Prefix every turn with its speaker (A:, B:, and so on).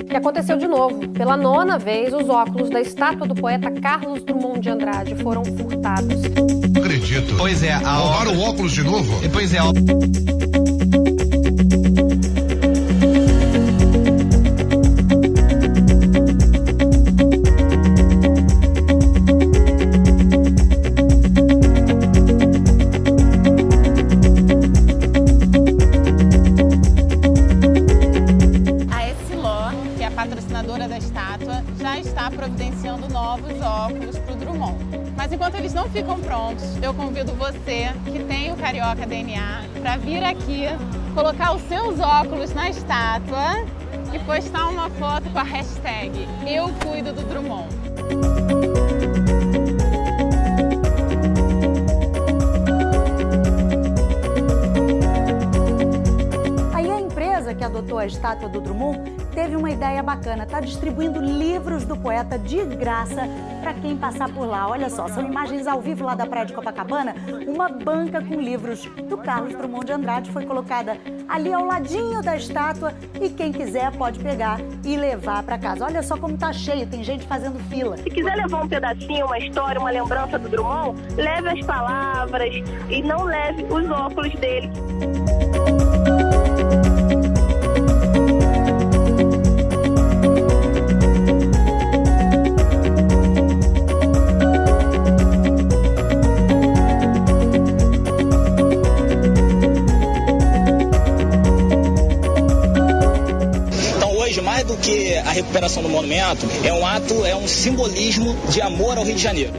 A: E aconteceu de novo. Pela 9ª vez, os óculos da estátua do poeta Carlos Drummond de Andrade foram furtados.
B: Não acredito.
C: Pois é,
B: roubaram o óculos de novo?
C: Pois é.
D: Que é a patrocinadora da estátua, já está providenciando novos óculos para o Drummond. Mas enquanto eles não ficam prontos, eu convido você, que tem o Carioca DNA, para vir aqui, colocar os seus óculos na estátua e postar uma foto com a hashtag Eu Cuido do Drummond.
E: Que adotou a estátua do Drummond teve uma ideia bacana, está distribuindo livros do poeta de graça para quem passar por lá. Olha só, são imagens ao vivo lá da praia de Copacabana, uma banca com livros do Carlos Drummond de Andrade foi colocada ali ao ladinho da estátua e quem quiser pode pegar e levar para casa. Olha só como tá cheio, tem gente fazendo fila.
F: Se quiser levar um pedacinho, uma história, uma lembrança do Drummond, leve as palavras e não leve os óculos dele.
G: Mais do que a recuperação do monumento, é um simbolismo de amor ao Rio de Janeiro.